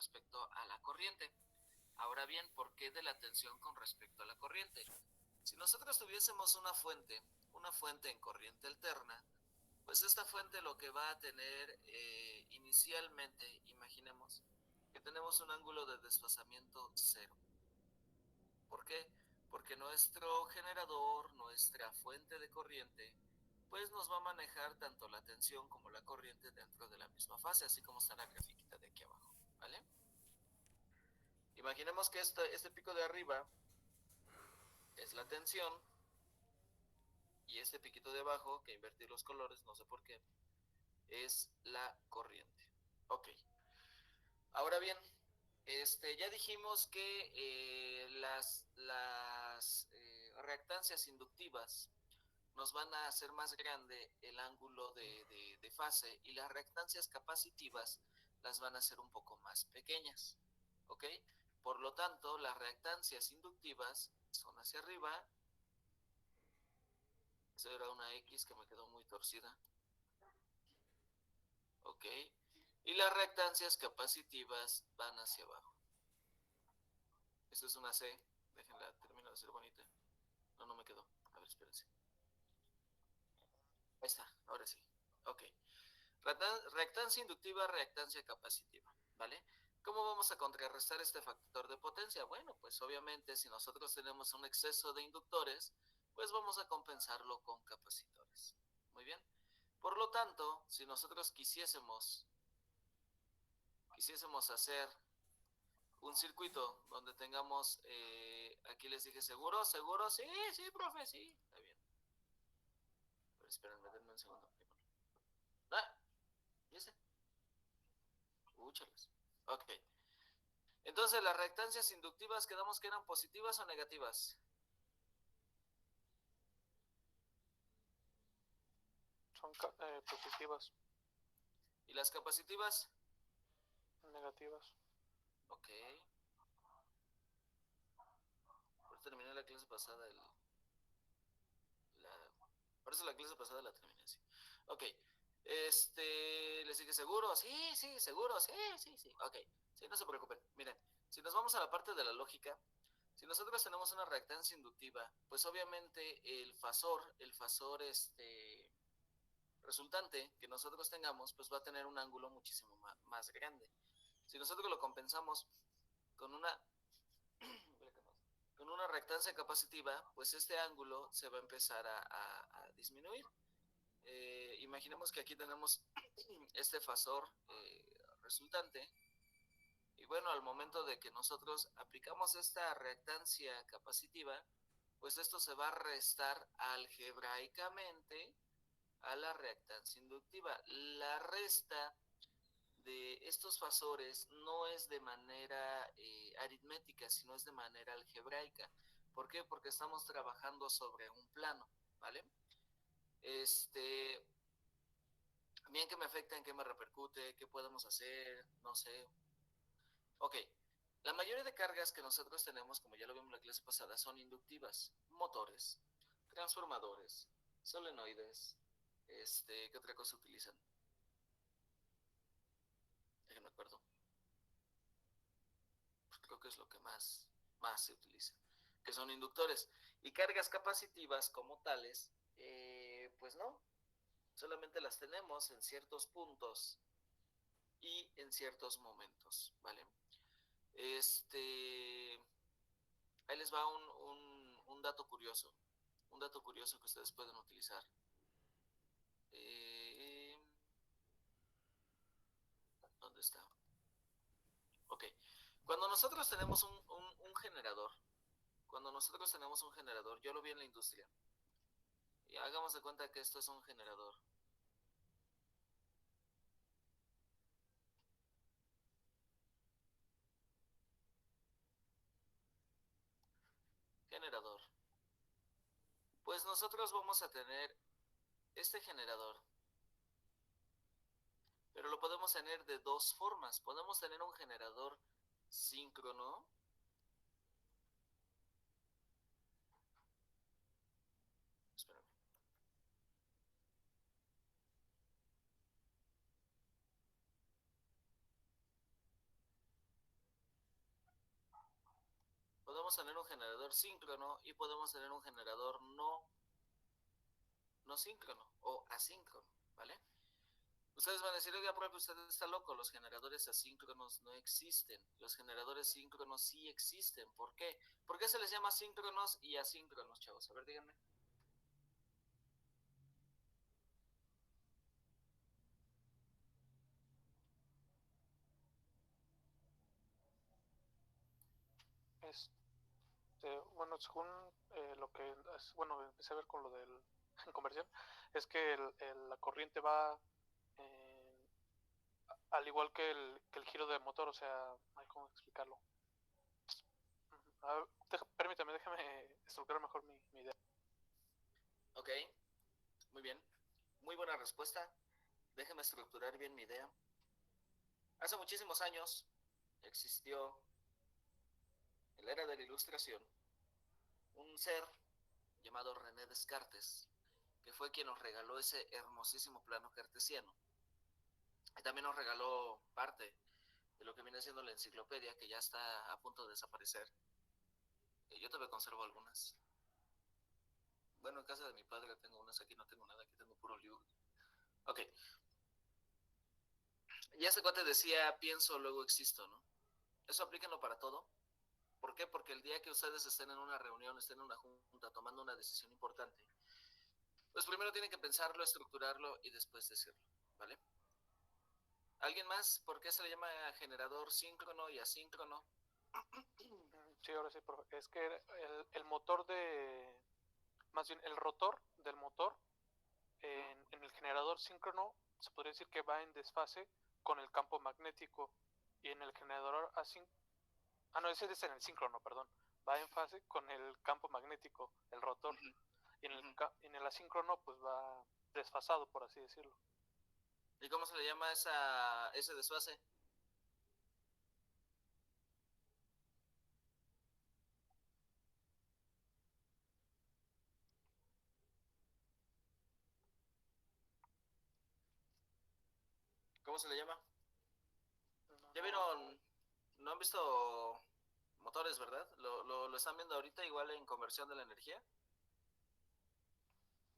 respecto a la corriente. Ahora bien, ¿por qué de la tensión con respecto a la corriente? Si nosotros tuviésemos una fuente en corriente alterna, pues esta fuente lo que va a tener inicialmente, imaginemos, que tenemos un ángulo de desfasamiento cero. ¿Por qué? Porque nuestro generador, nuestra fuente de corriente, pues nos va a manejar tanto la tensión como la corriente dentro de la misma fase, así como está la grafiquita de aquí abajo, ¿vale? Imaginemos que este pico de arriba es la tensión y este piquito de abajo, que invertir los colores, no sé por qué, es la corriente. Ok. Ahora bien, ya dijimos que las reactancias inductivas nos van a hacer más grande el ángulo de fase y las reactancias capacitivas las van a hacer un poco más pequeñas, ¿ok? Por lo tanto, las reactancias inductivas son hacia arriba. Esa era una X que me quedó muy torcida, ¿ok? Y las reactancias capacitivas van hacia abajo. Esto es una C, déjenla, termino de ser bonita. No, no me quedó. A ver, espérense. Ahí está, ahora sí. Ok. Reactancia inductiva, reactancia capacitiva, ¿vale? ¿Cómo vamos a contrarrestar este factor de potencia? Bueno, pues obviamente si nosotros tenemos un exceso de inductores, pues vamos a compensarlo con capacitores. Muy bien. Por lo tanto, si nosotros quisiésemos hacer un circuito donde tengamos, aquí les dije seguro, seguro, sí, sí, profe, sí, está bien. Pero espérenme, denme un segundo. Ah, ¿y ese? Úchalas. Ok. Entonces, las reactancias inductivas quedamos que eran positivas o negativas. Son positivas. ¿Y las capacitivas? Negativas. Ok. Por eso terminé la clase pasada. Por eso la clase pasada la terminé así. Ok. Les dije seguro. Sí, sí, seguro. Sí, sí, sí. Ok. Sí, no se preocupen. Miren, si nos vamos a la parte de la lógica, si nosotros tenemos una reactancia inductiva, pues obviamente el fasor resultante que nosotros tengamos, pues va a tener un ángulo muchísimo más grande. Si nosotros lo compensamos con una con una reactancia capacitiva, pues este ángulo se va a empezar a disminuir. Imaginemos que aquí tenemos este fasor resultante, y bueno, al momento de que nosotros aplicamos esta reactancia capacitiva, pues esto se va a restar algebraicamente a la reactancia inductiva. La resta de estos fasores no es de manera aritmética, sino es de manera algebraica. ¿Por qué? Porque estamos trabajando sobre un plano, ¿vale? Bien, ¿qué me afecta? ¿En qué me repercute? ¿Qué podemos hacer? No sé. Ok, la mayoría de cargas que nosotros tenemos, como ya lo vimos en la clase pasada, son inductivas. Motores, transformadores, solenoides, ¿qué otra cosa utilizan? Ya que me acuerdo. Pues creo que es lo que más se utiliza, que son inductores. Y cargas capacitivas como tales, pues no, solamente las tenemos en ciertos puntos y en ciertos momentos, ¿vale? Ahí les va un dato curioso que ustedes pueden utilizar. Eh, ¿Dónde está? Ok. Cuando nosotros tenemos un generador, yo lo vi en la industria, y hagamos de cuenta que esto es un generador. Generador. Pues nosotros vamos a tener este generador, pero lo podemos tener de dos formas. Podemos tener un generador síncrono. Espérame. podemos tener un generador síncrono y podemos tener un generador no síncrono o asíncrono, ¿vale? Ustedes van a decir, oiga, profe, usted está loco, los generadores asíncronos no existen, los generadores síncronos sí existen. ¿Por qué? ¿Por qué se les llama síncronos y asíncronos, chavos? A ver, díganme. Bueno, según lo que bueno, empecé a ver con lo del en conversión, es que la corriente va al igual que el giro del motor, o sea, ay, ¿cómo explicarlo? A ver, permítame, déjame estructurar mejor mi idea. Ok, muy bien. Muy buena respuesta. Déjeme estructurar bien mi idea. Hace muchísimos años existió, en la era de la Ilustración, un ser llamado René Descartes, que fue quien nos regaló ese hermosísimo plano cartesiano. Y también nos regaló parte de lo que viene siendo la enciclopedia, que ya está a punto de desaparecer. Yo todavía conservo algunas. Bueno, en casa de mi padre tengo unas, aquí no tengo nada, aquí tengo puro libro. Ok. Ya ese cuate decía, pienso, luego existo, ¿no? Eso aplíquenlo para todo. ¿Por qué? Porque el día que ustedes estén en una reunión, estén en una junta, tomando una decisión importante, pues primero tienen que pensarlo, estructurarlo y después decirlo, ¿vale? ¿Alguien más? ¿Por qué se le llama generador síncrono y asíncrono? Sí, ahora sí, profe. Es que el motor más bien el rotor del motor en el generador síncrono se podría decir que va en desfase con el campo magnético y en el generador asíncrono, no, ese es en el síncrono, perdón, va en fase con el campo magnético, el rotor, y en el asíncrono pues va desfasado, por así decirlo. ¿Y cómo se le llama ese desfase? ¿Cómo se le llama? ¿Ya vieron? ¿No han visto motores, verdad? ¿Lo están viendo ahorita igual en conversión de la energía?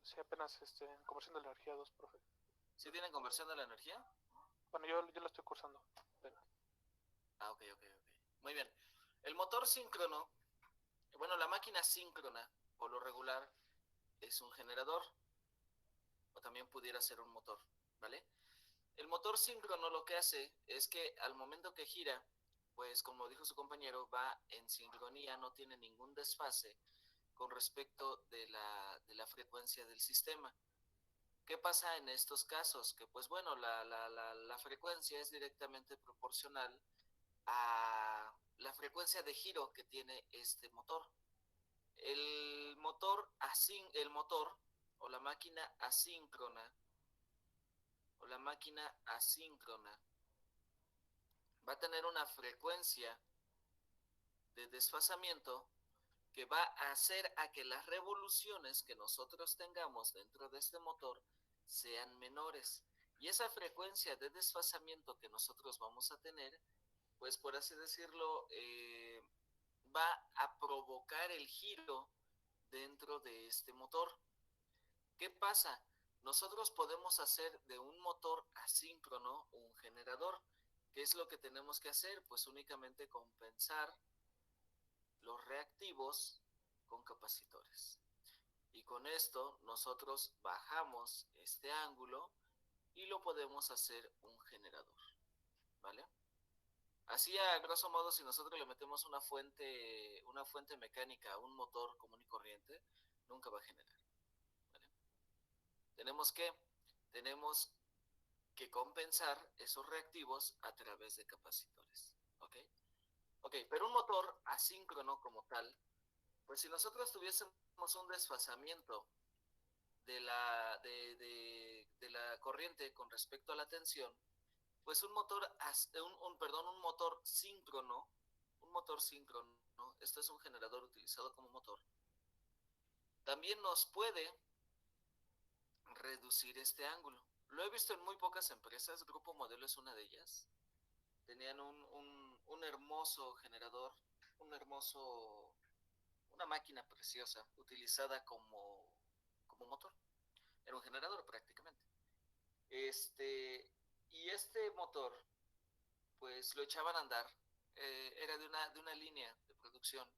Sí, apenas en conversión de la energía 2, profe. ¿Sí tienen conversión de la energía? Bueno, yo lo estoy cursando apenas. Ah, ok. Muy bien. El motor síncrono, bueno, la máquina síncrona, por lo regular, es un generador, o también pudiera ser un motor, ¿vale? El motor síncrono lo que hace es que al momento que gira, pues como dijo su compañero, va en sincronía, no tiene ningún desfase con respecto de la frecuencia del sistema. ¿Qué pasa en estos casos? Que pues bueno, la frecuencia es directamente proporcional a la frecuencia de giro que tiene este motor. El motor o la máquina asíncrona va a tener una frecuencia de desfasamiento que va a hacer a que las revoluciones que nosotros tengamos dentro de este motor sean menores. Y esa frecuencia de desfasamiento que nosotros vamos a tener, pues por así decirlo, va a provocar el giro dentro de este motor. ¿Qué pasa? Nosotros podemos hacer de un motor asíncrono un generador. ¿Qué es lo que tenemos que hacer? Pues únicamente compensar los reactivos con capacitores. Y con esto nosotros bajamos este ángulo y lo podemos hacer un generador, ¿vale? Así a grosso modo, si nosotros le metemos una fuente mecánica a un motor común y corriente, nunca va a generar, ¿vale? Tenemos tenemos que compensar esos reactivos a través de capacitores, ¿ok? Ok, pero un motor asíncrono como tal, pues si nosotros tuviésemos un desfasamiento de la corriente con respecto a la tensión, pues un motor síncrono, esto es un generador utilizado como motor, también nos puede reducir este ángulo. Lo he visto en muy pocas empresas, Grupo Modelo es una de ellas. Tenían un hermoso generador un hermoso, una máquina preciosa utilizada como motor. Era un generador prácticamente. Y este motor, pues lo echaban a andar, era de una línea de producción,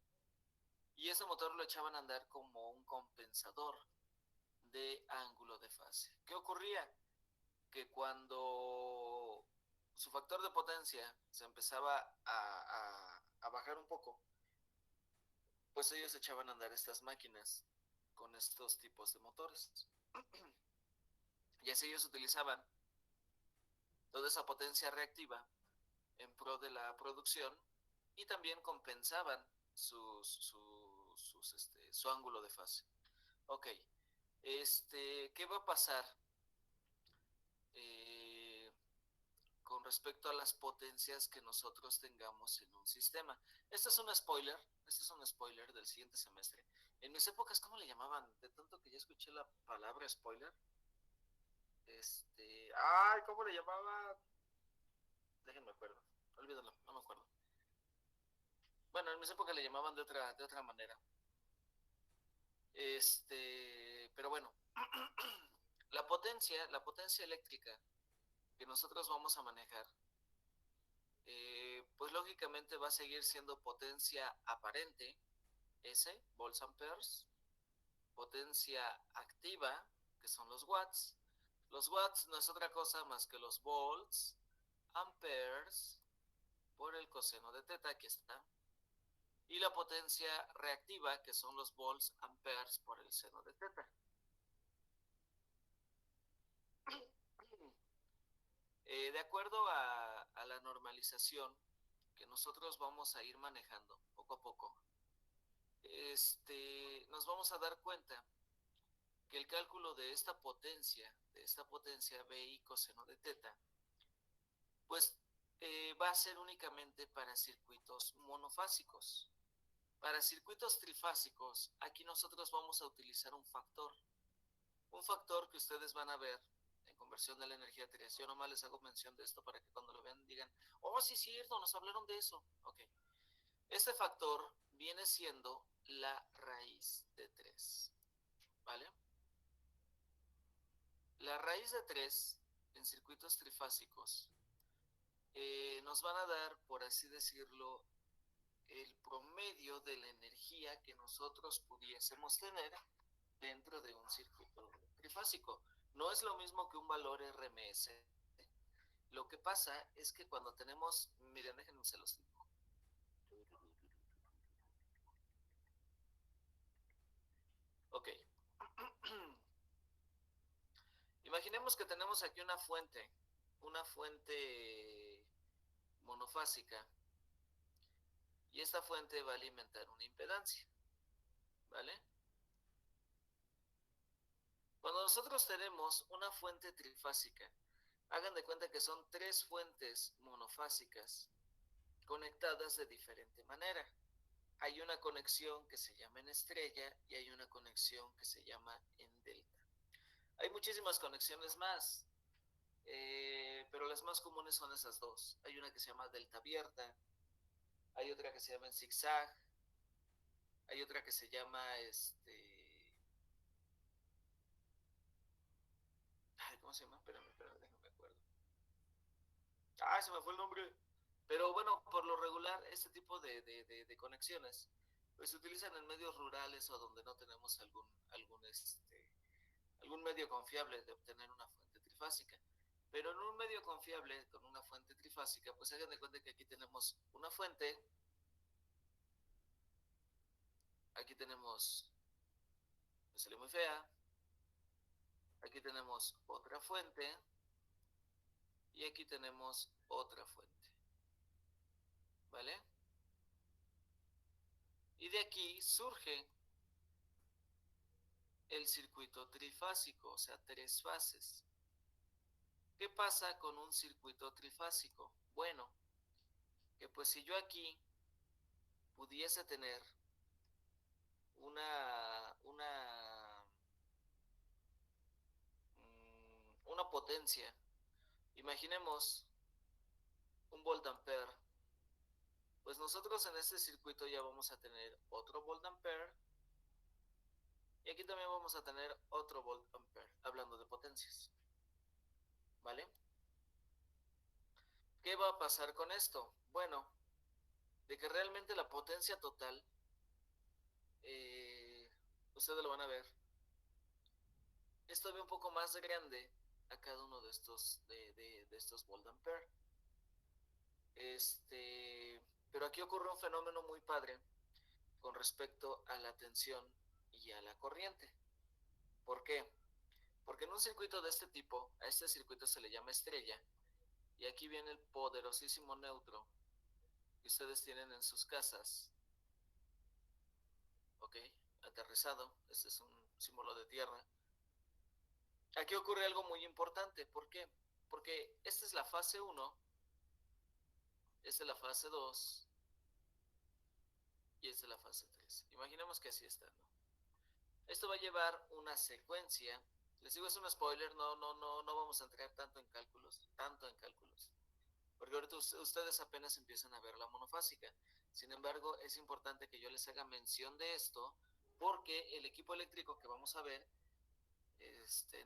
y ese motor lo echaban a andar como un compensador de ángulo de fase. ¿Qué ocurría? Que cuando su factor de potencia se empezaba a bajar un poco, pues ellos echaban a andar estas máquinas con estos tipos de motores. Y así ellos utilizaban toda esa potencia reactiva en pro de la producción y también compensaban su ángulo de fase. Ok, ¿qué va a pasar eh, con respecto a las potencias que nosotros tengamos en un sistema? Este es un spoiler del siguiente semestre. En mis épocas, ¿cómo le llamaban? De tanto que ya escuché la palabra spoiler. Ay, ¿cómo le llamaban? Déjenme acuerdo. Olvídalo, no me acuerdo. Bueno, en mis épocas le llamaban de otra manera. Pero bueno, la potencia eléctrica que nosotros vamos a manejar, pues lógicamente va a seguir siendo potencia aparente, S, volts amperes, potencia activa, que son los watts. Los watts no es otra cosa más que los volts amperes por el coseno de teta, aquí está, y la potencia reactiva, que son los volts amperes por el seno de teta. De acuerdo a la normalización que nosotros vamos a ir manejando poco a poco, nos vamos a dar cuenta que el cálculo de esta potencia BI coseno de teta, pues va a ser únicamente para circuitos monofásicos. Para circuitos trifásicos, aquí nosotros vamos a utilizar un factor que ustedes van a ver en conversión de la energía de Yo nomás les hago mención de esto para que cuando lo vean digan, oh, sí es cierto, nos hablaron de eso. Ok. Este factor viene siendo la raíz de 3, ¿vale? La raíz de 3 en circuitos trifásicos nos van a dar, por así decirlo, el promedio de la energía que nosotros pudiésemos tener dentro de un circuito trifásico. No es lo mismo que un valor RMS. Lo que pasa es que cuando tenemos, miren, déjenme se los digo. Ok. Imaginemos que tenemos aquí una fuente monofásica, y esta fuente va a alimentar una impedancia, ¿vale? Cuando nosotros tenemos una fuente trifásica, hagan de cuenta que son 3 fuentes monofásicas conectadas de diferente manera. Hay una conexión que se llama en estrella y hay una conexión que se llama en delta. Hay muchísimas conexiones más, pero las más comunes son esas dos. Hay una que se llama delta abierta, hay otra que se llama en zigzag, hay otra que se llama ¿cómo se llama? Espérame, déjame acuerdo. Se me fue el nombre. Pero bueno, por lo regular, este tipo de conexiones pues se utilizan en medios rurales o donde no tenemos algún medio confiable de obtener una fuente trifásica. Pero en un medio confiable con una fuente trifásica, pues hagan de cuenta que aquí tenemos una fuente, aquí tenemos, me salió muy fea, aquí tenemos otra fuente y aquí tenemos otra fuente, ¿vale? Y de aquí surge el circuito trifásico, o sea, 3 fases. ¿Qué pasa con un circuito trifásico? Bueno, que pues si yo aquí pudiese tener una potencia, imaginemos un volt ampere, pues pues nosotros en este circuito ya vamos a tener otro volt ampere y aquí también vamos a tener otro volt ampere, hablando de potencias. ¿Vale? ¿Qué va a pasar con esto? Bueno, de que realmente la potencia total, ustedes lo van a ver, es todavía un poco más grande a cada uno de estos volt ampere. Pero aquí ocurre un fenómeno muy padre con respecto a la tensión y a la corriente. ¿Por qué? Porque en un circuito de este tipo, a este circuito se le llama estrella, y aquí viene el poderosísimo neutro que ustedes tienen en sus casas, ¿ok? Aterrizado, este es un símbolo de tierra. Aquí ocurre algo muy importante, ¿por qué? Porque esta es la fase 1, esta es la fase 2 y esta es la fase 3. Imaginemos que así está, ¿no? Esto va a llevar una secuencia. Les digo, es un spoiler, no vamos a entrar tanto en cálculos, porque ahorita ustedes apenas empiezan a ver la monofásica. Sin embargo, es importante que yo les haga mención de esto, porque el equipo eléctrico que vamos a ver,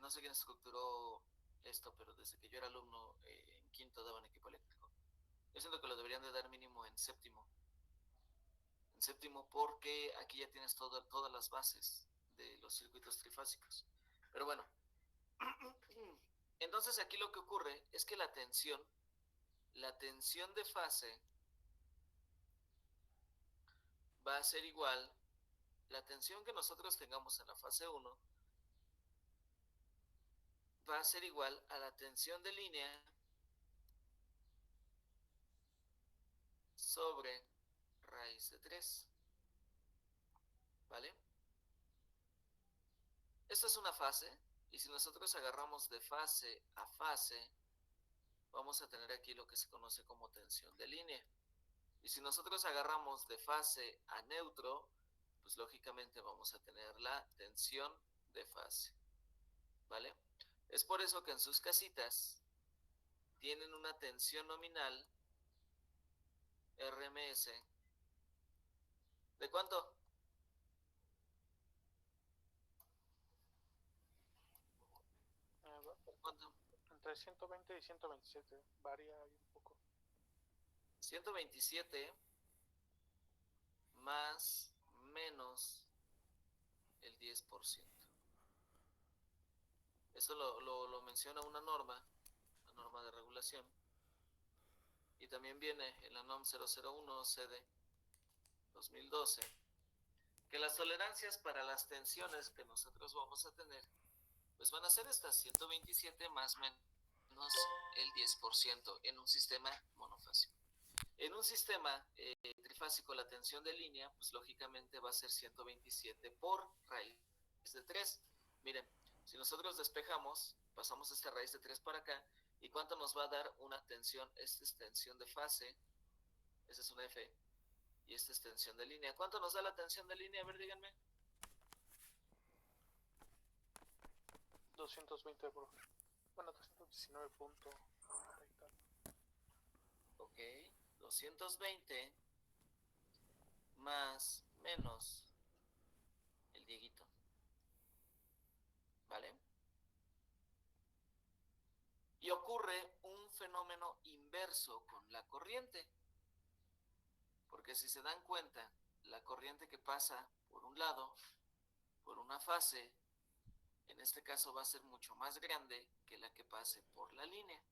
no sé quién estructuró esto, pero desde que yo era alumno en quinto daban equipo eléctrico. Yo siento que lo deberían de dar mínimo en séptimo. En séptimo porque aquí ya tienes todas las bases de los circuitos trifásicos. Pero bueno, entonces aquí lo que ocurre es que la tensión de fase va a ser igual, la tensión que nosotros tengamos en la fase 1 va a ser igual a la tensión de línea sobre raíz de 3. ¿Vale? Esta es una fase, y si nosotros agarramos de fase a fase, vamos a tener aquí lo que se conoce como tensión de línea. Y si nosotros agarramos de fase a neutro, pues lógicamente vamos a tener la tensión de fase. ¿Vale? Es por eso que en sus casitas tienen una tensión nominal RMS. ¿De cuánto? ¿Cuánto? Entre 120 y 127, varía ahí un poco. 127 más menos el 10%. Eso lo menciona una norma, la norma de regulación. Y también viene en la NOM 001 CD 2012, que las tolerancias para las tensiones que nosotros vamos a tener, pues van a ser estas 127 más menos el 10% en un sistema monofásico. En un sistema trifásico, la tensión de línea, pues lógicamente va a ser 127 por raíz de 3. Miren, si nosotros despejamos, pasamos esta raíz de 3 para acá, ¿y cuánto nos va a dar una tensión? Esta es tensión de fase, esa es una F, y esta es tensión de línea. ¿Cuánto nos da la tensión de línea? A ver, díganme. 220 por... Bueno, 219 punto... Ok, 220 más menos el Dieguito. ¿Vale? Y ocurre un fenómeno inverso con la corriente. Porque si se dan cuenta, la corriente que pasa por un lado, por una fase, en este caso va a ser mucho más grande que la que pase por la línea.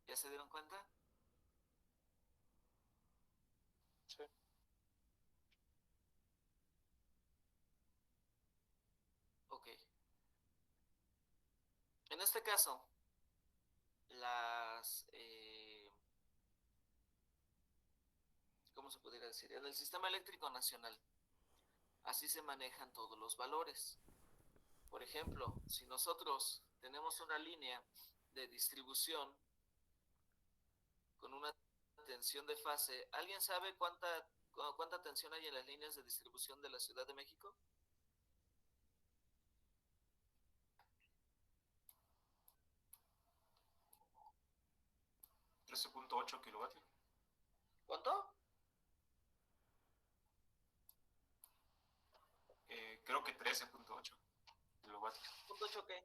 ¿Ya se dieron cuenta? Sí. Ok. En este caso, ¿cómo se podría decir? En el sistema eléctrico nacional, así se manejan todos los valores. Por ejemplo, si nosotros tenemos una línea de distribución con una tensión de fase, ¿alguien sabe cuánta tensión hay en las líneas de distribución de la Ciudad de México? ¿13.8 kilovatios? ¿Cuánto? Creo que 13.8 kilovatios. ¿13.8 qué?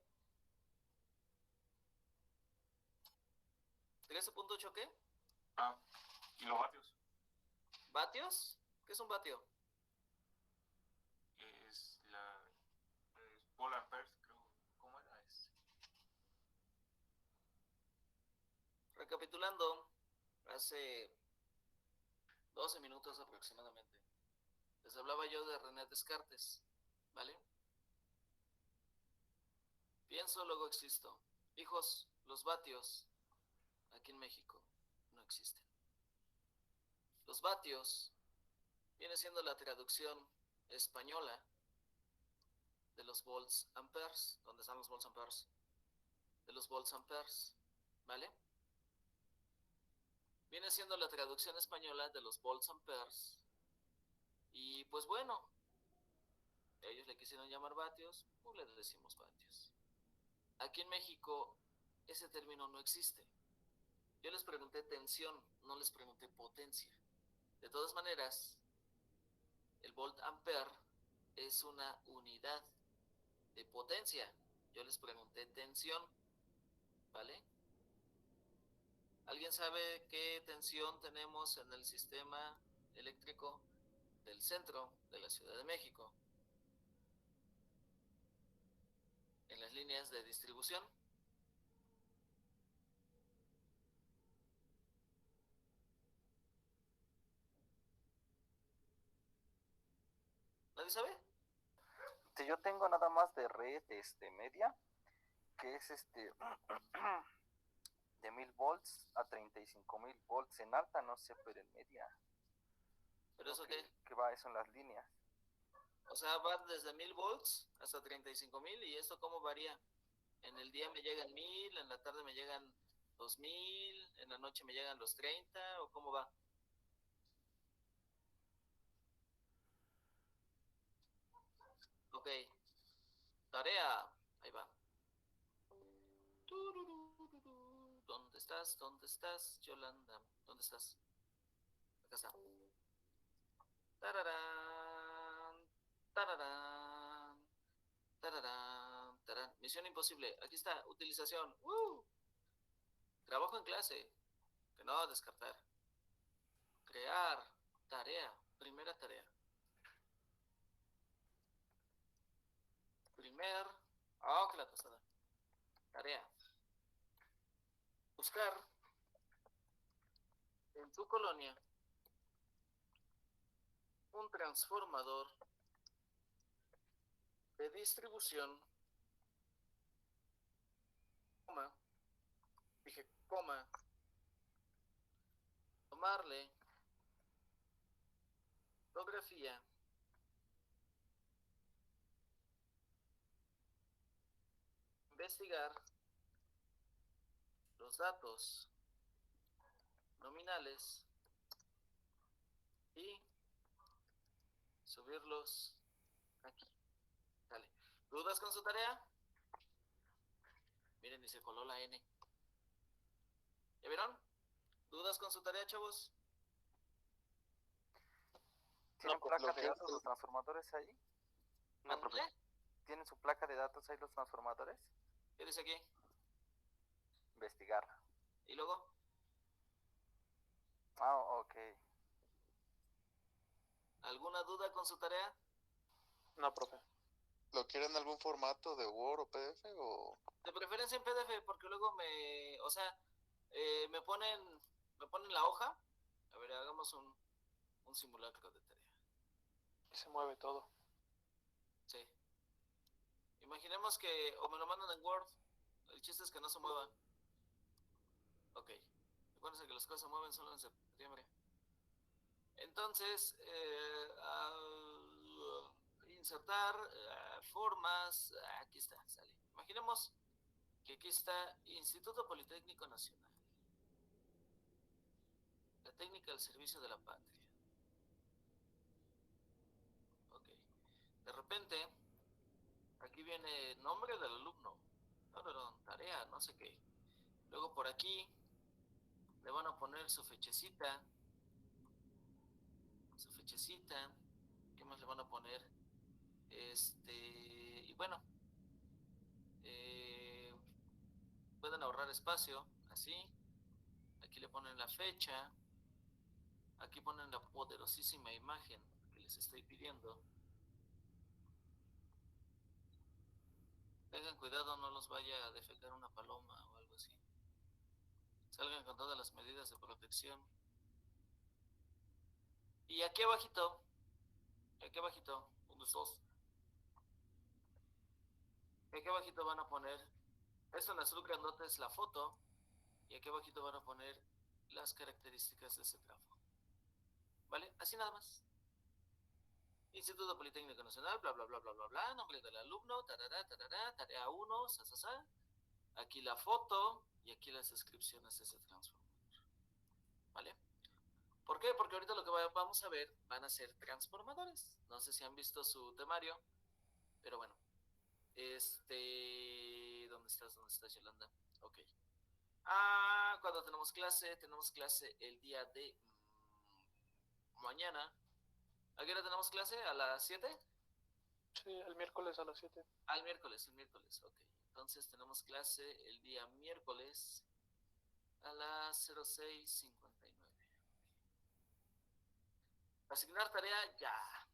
¿13.8 qué? Kilovatios. ¿Vatios? ¿Qué es un vatio? Es Paul Amperes, creo. ¿Cómo era? Recapitulando, hace 12 minutos aproximadamente, les hablaba yo de René Descartes, ¿vale? Pienso, luego existo. Hijos, los vatios aquí en México no existen. Los vatios viene siendo la traducción española de los volts amperes. ¿Dónde están los volts amperes? De los volts amperes, ¿vale? Viene siendo la traducción española de los volts amperes. Y pues bueno, ellos le quisieron llamar vatios, pues les decimos vatios. Aquí en México ese término no existe. Yo les pregunté tensión, no les pregunté potencia. De todas maneras, el volt ampere es una unidad de potencia. Yo les pregunté tensión, ¿vale? ¿Alguien sabe qué tensión tenemos en el sistema eléctrico del centro de la Ciudad de México? En las líneas de distribución. ¿Nadie sabe? Yo tengo nada más de red media, que es de 1000 volts a 35.000 volts en alta, no sé, pero en media. ¿Pero eso qué? Que va eso en las líneas. O sea, va desde 1000 volts hasta 35.000. ¿Y esto cómo varía? En el día me llegan 1000, en la tarde me llegan 2000, en la noche me llegan los 30, ¿o cómo va? Ok, tarea, ahí va. ¿Dónde estás? ¿Dónde estás, Yolanda? ¿Dónde estás? Acá está. Tararán, tararán, tararán, tararán. Misión imposible. Aquí está, utilización. Trabajo en clase. Que no descartar. Crear. Tarea. Primera tarea. Que la tostada. Tarea. Buscar en tu colonia un transformador de distribución, tomarle fotografía, investigar los datos nominales y subirlos aquí. Dale. ¿Dudas con su tarea? Miren, y se coló la N. ¿Ya vieron? ¿Dudas con su tarea, chavos? ¿Tienen placa de datos los transformadores ahí? No, profe. ¿Tienen su placa de datos ahí los transformadores? ¿Qué dice aquí? Investigar. ¿Y luego? Ok. ¿Alguna duda con su tarea? No, profe. ¿Lo quieren en algún formato de Word o PDF o...? De preferencia en PDF, porque luego me ponen la hoja. A ver, hagamos un simulacro de tarea. Y se mueve todo. Sí. Imaginemos que, o me lo mandan en Word. El chiste es que no se mueva. Ok. Acuérdense que las cosas se mueven solo en septiembre. Entonces, insertar formas. Aquí está, sale. Imaginemos que aquí está Instituto Politécnico Nacional. La técnica al servicio de la patria. Ok. De repente, aquí viene nombre del alumno. No, perdón, tarea, no sé qué. Luego por aquí le van a poner su fechecita. ¿Qué más le van a poner? Y bueno, eh, pueden ahorrar espacio, así. Aquí le ponen la fecha. Aquí ponen la poderosísima imagen que les estoy pidiendo. Tengan cuidado, no los vaya a defecar una paloma o algo así. Salgan con todas las medidas de protección. Y aquí abajito, unos dos. Aquí abajito van a poner, esto en azul grandote es la foto, y aquí abajito van a poner las características de ese trafo. ¿Vale? Así nada más. Instituto Politécnico Nacional, bla, bla, bla, bla, bla, bla, nombre del alumno, tarará, tarará, tarea 1, sa, sa, sa. Aquí la foto y aquí las descripciones de ese transformador. ¿Vale? ¿Por qué? Porque ahorita lo que vamos a ver van a ser transformadores. No sé si han visto su temario, pero bueno. ¿Dónde estás? ¿Dónde estás, Yolanda? Ok. Cuando tenemos clase el día de mañana. ¿A qué hora tenemos clase? ¿A las 7? Sí, el miércoles a las 7. El miércoles, ok. Entonces tenemos clase el día miércoles a las 06:59. Asignar tarea ya.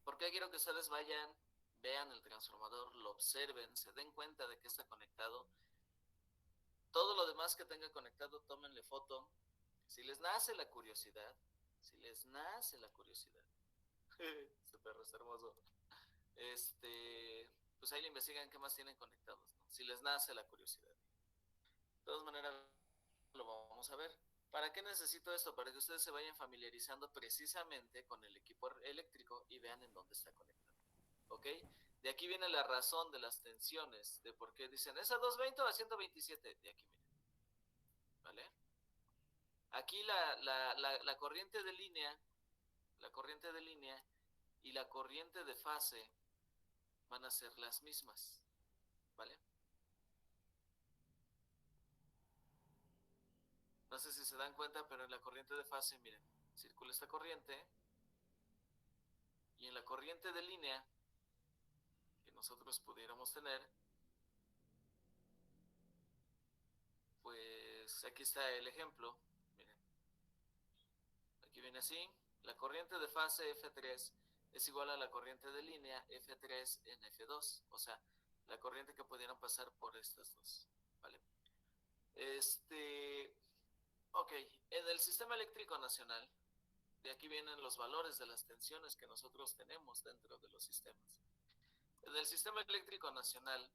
Porque quiero que ustedes vayan, vean el transformador, lo observen, se den cuenta de que está conectado. Todo lo demás que tenga conectado, tómenle foto. Si les nace la curiosidad, este perro está hermoso. Pues ahí le investigan qué más tienen conectados, ¿no? Si les nace la curiosidad. De todas maneras, lo vamos a ver. ¿Para qué necesito esto? Para que ustedes se vayan familiarizando precisamente con el equipo eléctrico y vean en dónde está conectado. ¿Ok? De aquí viene la razón de las tensiones, de por qué dicen, ¿es a 220 o a 127? De aquí, miren. ¿Vale? Aquí la corriente de línea, y la corriente de fase van a ser las mismas. ¿Vale? No sé si se dan cuenta, pero en la corriente de fase, miren, circula esta corriente, y en la corriente de línea que nosotros pudiéramos tener, pues aquí está el ejemplo. Miren, aquí viene así. La corriente de fase F3 es igual a la corriente de línea F3 en F2, o sea, la corriente que pudieran pasar por estas dos. ¿Vale? Ok, en el sistema eléctrico nacional, de aquí vienen los valores de las tensiones que nosotros tenemos dentro de los sistemas. En el sistema eléctrico nacional,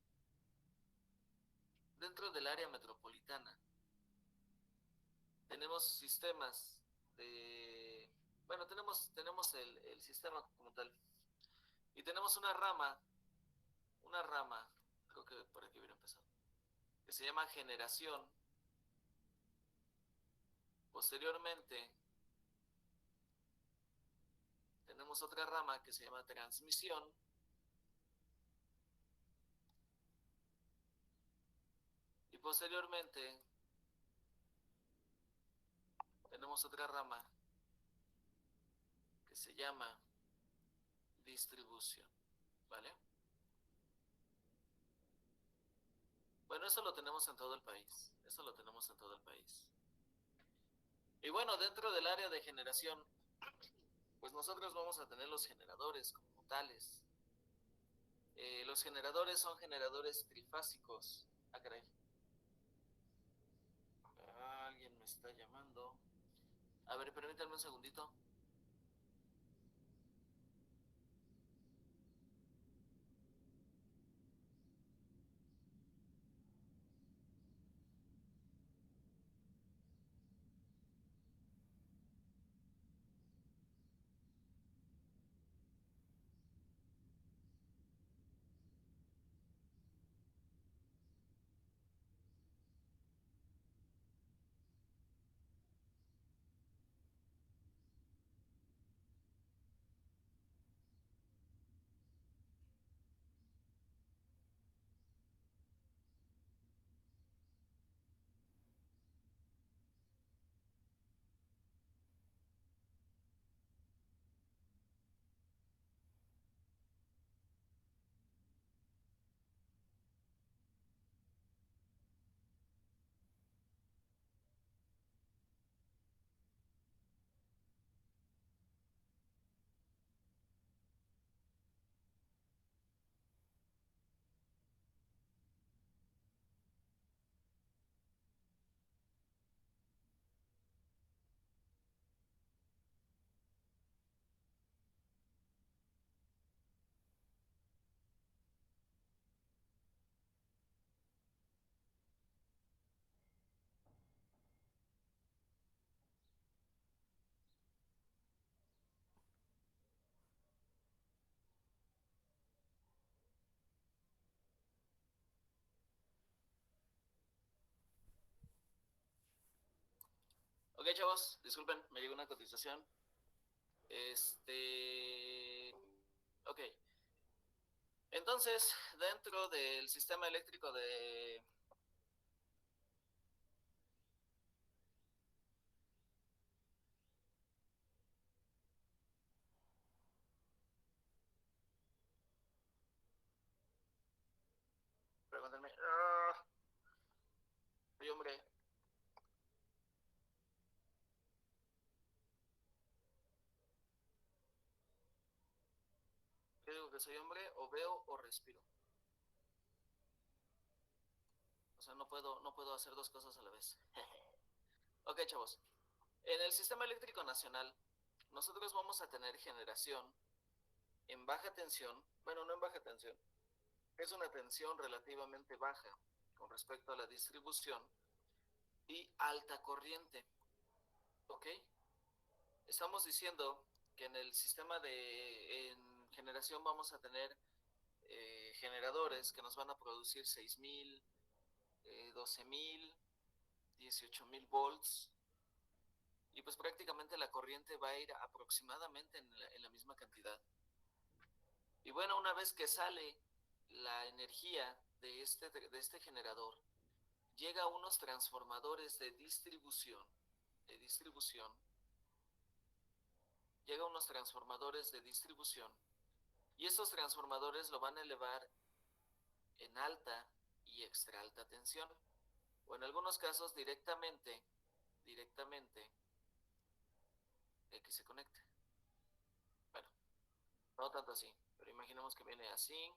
dentro del área metropolitana, tenemos sistemas de... Bueno, tenemos el sistema como tal. Y tenemos una rama, creo que por aquí hubiera empezado, que se llama generación. Posteriormente, tenemos otra rama que se llama transmisión. Y posteriormente, tenemos otra rama que se llama distribución. ¿Vale? Bueno, eso lo tenemos en todo el país. Y bueno, dentro del área de generación, pues nosotros vamos a tener los generadores como tales. Los generadores son generadores trifásicos. Caray. Alguien me está llamando. A ver, permítanme un segundito. Ok, chavos, disculpen, me llegó una cotización. Ok. Entonces, dentro del sistema eléctrico de... Pregúntenme. Ay, hombre. ¿Qué digo que soy hombre? O veo o respiro. O sea, no puedo hacer dos cosas a la vez. Ok, chavos. En el sistema eléctrico nacional, nosotros vamos a tener generación en baja tensión. Bueno, no en baja tensión. Es una tensión relativamente baja con respecto a la distribución y alta corriente. ¿Ok? Estamos diciendo que en el sistema en generación vamos a tener generadores que nos van a producir 6,000, 12,000, 18,000 volts, y pues prácticamente la corriente va a ir aproximadamente en la misma cantidad. Y bueno, una vez que sale la energía de este generador, llega a unos transformadores de distribución, llega a unos transformadores de distribución, y estos transformadores lo van a elevar en alta y extra alta tensión, o en algunos casos directamente que se conecte. Bueno, no tanto así, pero imaginemos que viene así.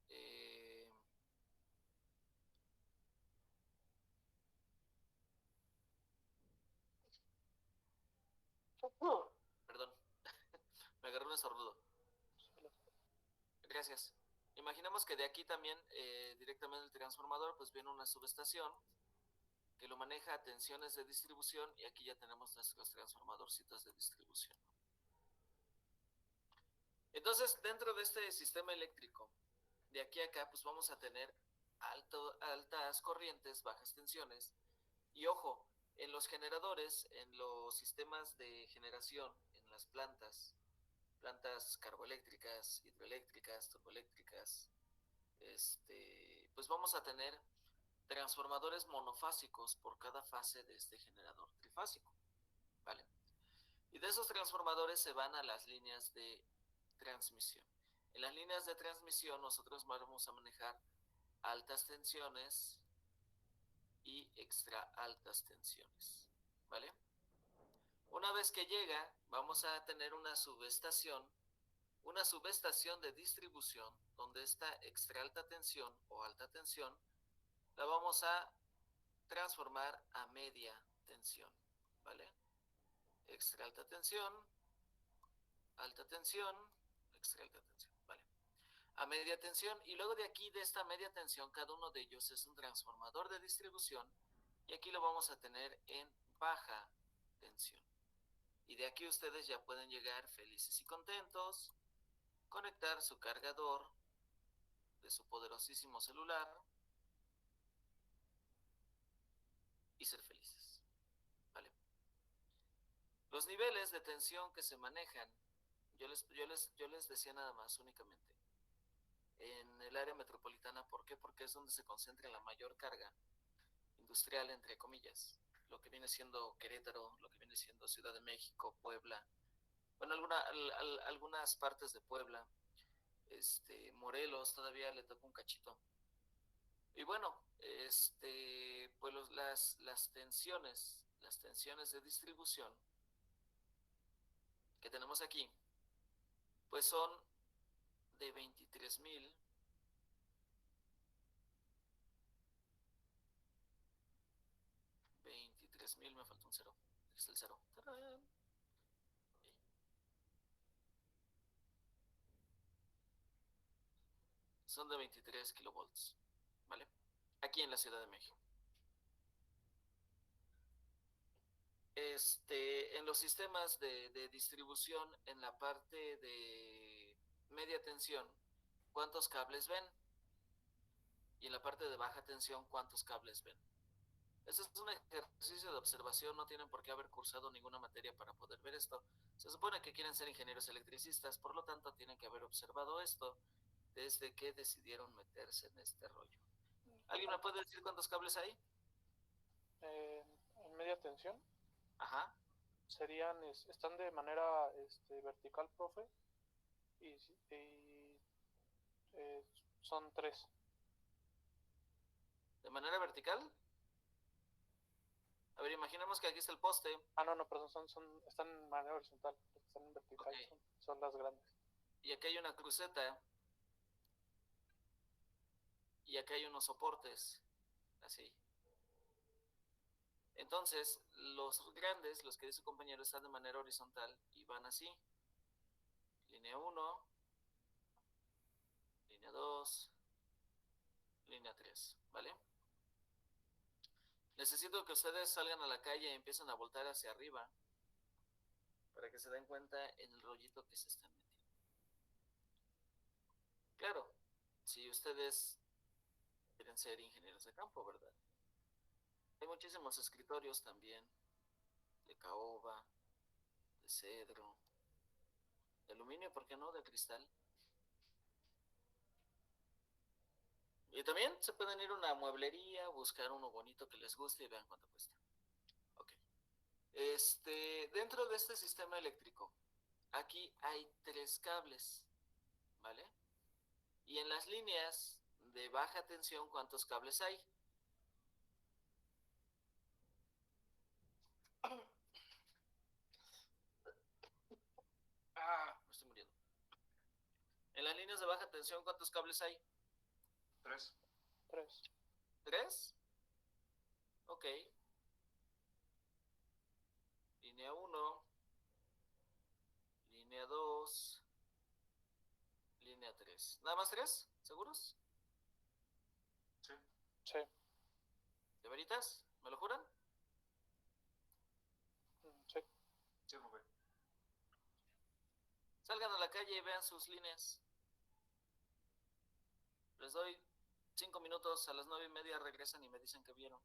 Eh, Perdón, me agarré un estornudo. Gracias. Imaginemos que de aquí también, directamente el transformador, pues viene una subestación que lo maneja a tensiones de distribución, y aquí ya tenemos nuestros transformadorcitos de distribución. Entonces, dentro de este sistema eléctrico, de aquí a acá, pues vamos a tener altas corrientes, bajas tensiones, y ojo, en los generadores, en los sistemas de generación, en las plantas carboeléctricas, hidroeléctricas, turboeléctricas, pues vamos a tener transformadores monofásicos por cada fase de este generador trifásico, ¿vale? Y de esos transformadores se van a las líneas de transmisión. En las líneas de transmisión nosotros vamos a manejar altas tensiones y extra altas tensiones, ¿vale? Una vez que llega, vamos a tener una subestación de distribución, donde esta extra alta tensión o alta tensión la vamos a transformar a media tensión, ¿vale? Extra alta tensión, extra alta tensión, ¿vale? A media tensión, y luego de aquí, de esta media tensión, cada uno de ellos es un transformador de distribución, y aquí lo vamos a tener en baja tensión. Y de aquí ustedes ya pueden llegar felices y contentos, conectar su cargador de su poderosísimo celular y ser felices, ¿vale? Los niveles de tensión que se manejan, yo les decía nada más únicamente en el área metropolitana. ¿Por qué? Porque es donde se concentra la mayor carga industrial, entre comillas, lo que viene siendo Querétaro, lo que viene siendo Ciudad de México, Puebla, bueno, algunas partes de Puebla, Morelos todavía le toca un cachito. Y bueno, pues las tensiones de distribución que tenemos aquí, pues son de 23,000 me falta un cero. Es el cero. ¡Tarán! Son de 23 kilovolts, ¿vale? Aquí en la Ciudad de México. En los sistemas de distribución, en la parte de media tensión, ¿cuántos cables ven? Y en la parte de baja tensión, ¿cuántos cables ven? Este es un ejercicio de observación, no tienen por qué haber cursado ninguna materia para poder ver esto. Se supone que quieren ser ingenieros electricistas, por lo tanto tienen que haber observado esto desde que decidieron meterse en este rollo. ¿Alguien me puede decir cuántos cables hay? En media tensión Ajá. están de manera vertical, profe, y son 3. ¿De manera vertical? A ver, imaginemos que aquí está el poste. No, perdón, están en manera horizontal, están en vertical, Ok. son las grandes. Y aquí hay una cruceta. Y acá hay unos soportes. Así. Entonces, los grandes, los que dice su compañero, están de manera horizontal y van así. Línea 1, línea 2, línea 3, ¿vale? Necesito que ustedes salgan a la calle y empiecen a voltar hacia arriba para que se den cuenta en el rollito que se están metiendo. Claro, si ustedes quieren ser ingenieros de campo, ¿verdad? Hay muchísimos escritorios también, de caoba, de cedro, de aluminio, ¿por qué no? De cristal. Y también se pueden ir a una mueblería, buscar uno bonito que les guste y vean cuánto cuesta. Ok. Dentro de este sistema eléctrico, aquí hay 3 cables, ¿vale? Y en las líneas de baja tensión, ¿cuántos cables hay? Me estoy muriendo. En las líneas de baja tensión, ¿cuántos cables hay? 3. 3. Ok. Línea 1, línea 2, línea 3. ¿Nada más 3? ¿Seguros? Sí. Sí. ¿De veritas? ¿Me lo juran? Sí. Sí, profe. Salgan a la calle y vean sus líneas. Les doy 5 minutos, a las 9:30 regresan y me dicen que vieron.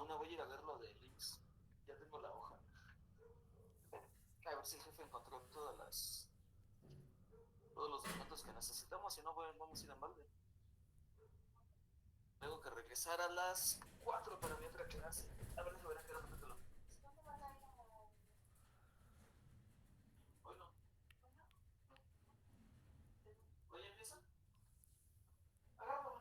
una, voy a ir a ver lo de links. Ya tengo la hoja. A ver si el jefe encontró todos los documentos que necesitamos, si no vamos a ir en balde. Tengo que regresar a las 4 para mi otra clase. A ver, déjame ver a qué hora me toca. Hoy no. ¿Hoy empieza? Agárralo.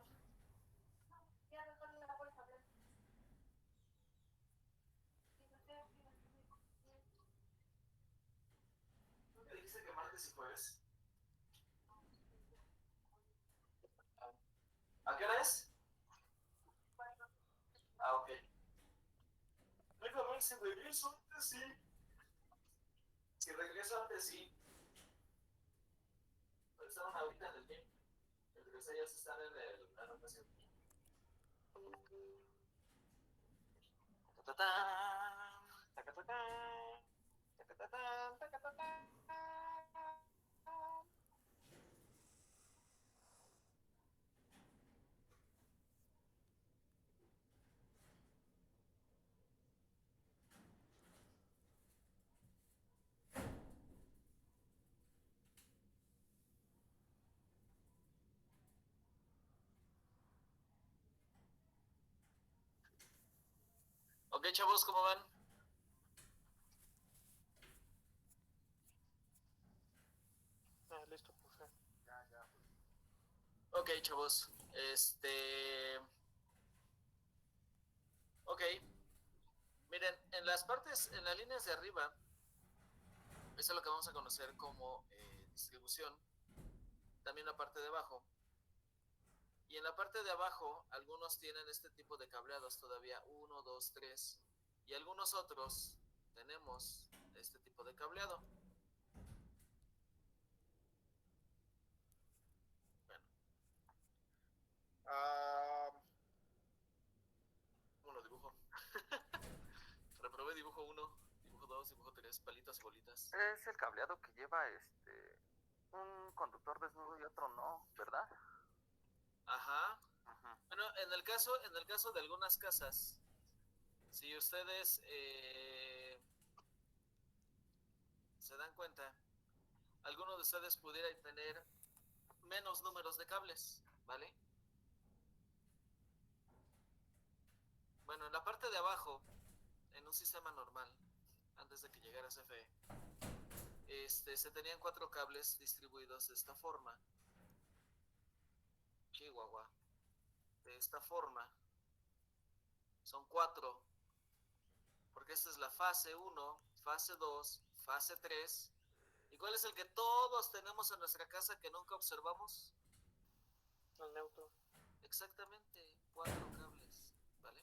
¿No te dijiste que martes y jueves? ¿A qué hora es? Ah, ok. Déjame ver si regreso antes, sí. Si regreso antes, sí. Pero estaban ahorita en el game. Entre ellas están en la anotación. Ok, chavos, ¿cómo van? Listo, profe. Ok, chavos. Ok. Miren, en las partes, en las líneas de arriba, eso es lo que vamos a conocer como distribución. También la parte de abajo. Y en la parte de abajo, algunos tienen este tipo de cableados todavía, 1, 2, 3. Y algunos otros tenemos este tipo de cableado. Bueno. ¿Cómo lo dibujo? Reprobé dibujo 1, dibujo 2, dibujo 3, palitas y bolitas. Es el cableado que lleva un conductor desnudo y otro no, ¿verdad? Ajá. Ajá. Bueno, en el caso de algunas casas, si ustedes se dan cuenta, algunos de ustedes pudieran tener menos números de cables, ¿vale? Bueno, en la parte de abajo, en un sistema normal, antes de que llegara CFE, se tenían 4 cables distribuidos de esta forma. Chihuahua. De esta forma. Son 4. Porque esta es la fase 1, fase 2, fase 3. ¿Y cuál es el que todos tenemos en nuestra casa que nunca observamos? El neutro. Exactamente, 4 cables, ¿vale?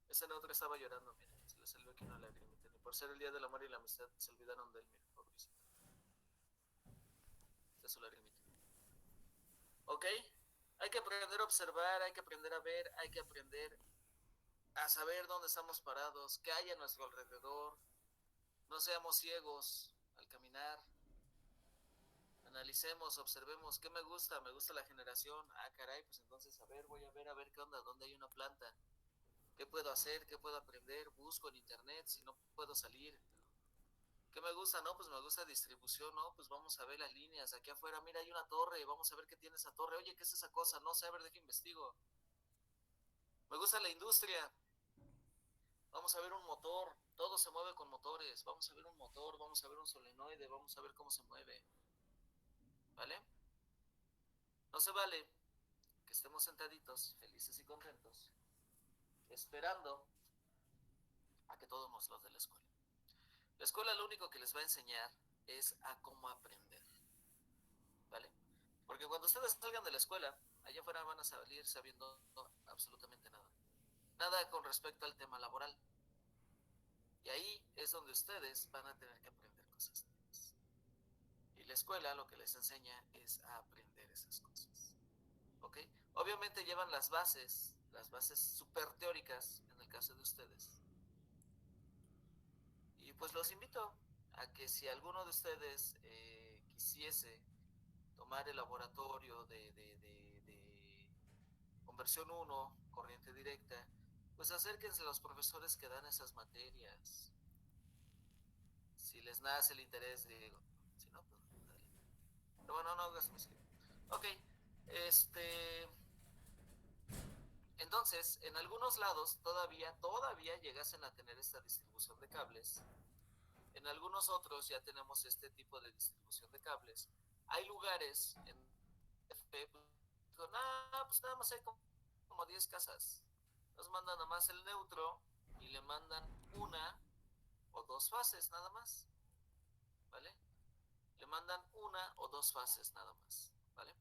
Ese neutro estaba llorando, miren, se le salió aquí una lagrimita. Y por ser el día del amor y la amistad, se olvidaron de él, miren, pobrecito. Esta es su lagrimita. ¿Ok? Hay que aprender a observar, hay que aprender a ver, hay que aprender a saber dónde estamos parados, qué hay a nuestro alrededor. No seamos ciegos al caminar. Analicemos, observemos, ¿qué me gusta? Me gusta la generación. Ah, caray, pues entonces voy a ver qué onda, dónde hay una planta. ¿Qué puedo hacer? ¿Qué puedo aprender? Busco en internet, si no puedo salir. ¿Qué me gusta? No, pues me gusta distribución, no, pues vamos a ver las líneas. Aquí afuera, mira, hay una torre, vamos a ver qué tiene esa torre. Oye, ¿qué es esa cosa? No sé, a ver, deja investigo. Me gusta la industria. Vamos a ver un motor, todo se mueve con motores. Vamos a ver un motor, vamos a ver un solenoide, vamos a ver cómo se mueve. ¿Vale? No se vale que estemos sentaditos, felices y contentos, esperando a que todos nos los dé la escuela. La escuela lo único que les va a enseñar es a cómo aprender. ¿Vale? Porque cuando ustedes salgan de la escuela, allá afuera van a salir sabiendo absolutamente nada. Nada con respecto al tema laboral. Y ahí es donde ustedes van a tener que aprender cosas nuevas. Y la escuela lo que les enseña es a aprender esas cosas. ¿Ok? Obviamente llevan las bases súper teóricas en el caso de ustedes. Y pues los invito a que si alguno de ustedes quisiese tomar el laboratorio de conversión 1, corriente directa, pues acérquense a los profesores que dan esas materias. Si les nace el interés, digo. Si no, pues dale. Pero bueno, no hagas música. Ok, entonces, en algunos lados todavía llegasen a tener esta distribución de cables. En algunos otros ya tenemos este tipo de distribución de cables. Hay lugares en pues nada más hay como 10 casas. Nos mandan nada más el neutro y le mandan una o dos fases nada más, ¿vale? Le mandan una o dos fases nada más, ¿vale?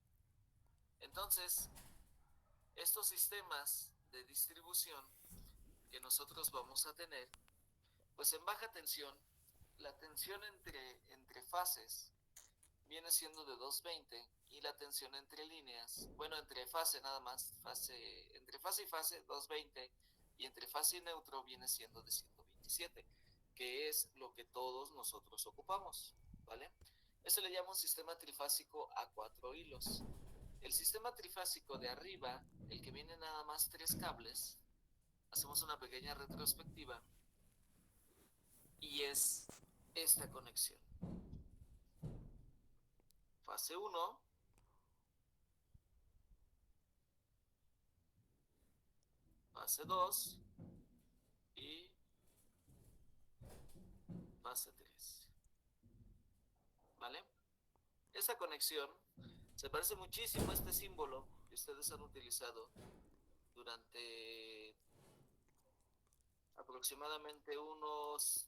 Entonces, estos sistemas de distribución que nosotros vamos a tener, pues en baja tensión, la tensión entre fases viene siendo de 220 y la tensión entre líneas, bueno, entre fase nada más, entre fase y fase 220 y entre fase y neutro viene siendo de 127, que es lo que todos nosotros ocupamos, ¿vale? Eso le llamo un sistema trifásico a 4 hilos. El sistema trifásico de arriba, el que viene nada más 3 cables, hacemos una pequeña retrospectiva y es esta conexión. Fase 1, fase 2 y fase 3. ¿Vale? Esa conexión se parece muchísimo a este símbolo que ustedes han utilizado durante aproximadamente unos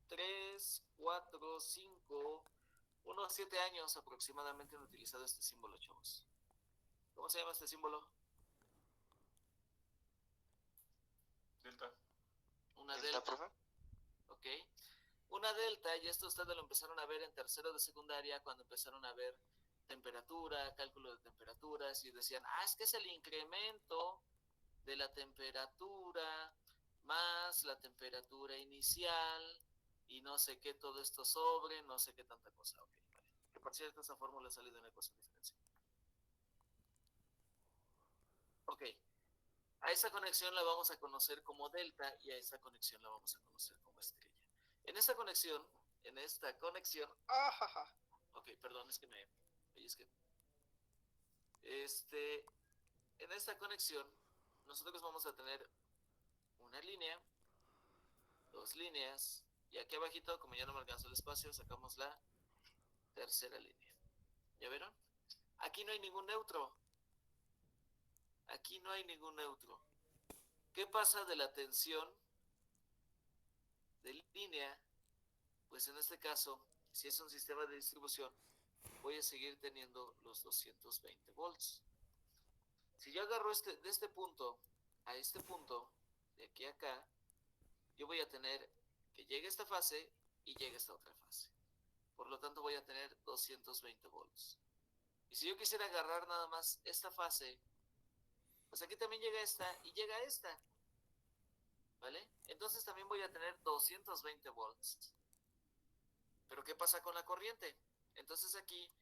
3, 4, 5, unos 7 años aproximadamente han utilizado este símbolo, chavos. ¿Cómo se llama este símbolo? Delta. Una ¿Delta, delta. profe? Ok. Una delta, y esto ustedes lo empezaron a ver en tercero de secundaria cuando empezaron a ver temperatura, cálculo de temperaturas y decían, es que es el incremento de la temperatura más la temperatura inicial y no sé qué todo esto sobre, no sé qué tanta cosa. Ok, vale. Que por cierto esa fórmula ha salido en la ecuación diferencial. Ok, a esa conexión la vamos a conocer como delta y a esa conexión la vamos a conocer como estrella. En esta conexión, ok, perdón, es que me pellizqué. En esta conexión, nosotros vamos a tener una línea, dos líneas, y aquí abajito, como ya no me alcanzó el espacio, sacamos la tercera línea. ¿Ya vieron? Aquí no hay ningún neutro. Aquí no hay ningún neutro. ¿Qué pasa de la tensión de línea? Pues en este caso, si es un sistema de distribución, voy a seguir teniendo los 220 volts. Si yo agarro de este punto a este punto, de aquí a acá, yo voy a tener que llegue esta fase y llegue esta otra fase. Por lo tanto, voy a tener 220 volts. Y si yo quisiera agarrar nada más esta fase, pues aquí también llega esta y llega esta. ¿Vale? Entonces también voy a tener 220 volts. Pero ¿qué pasa con la corriente? Entonces aquí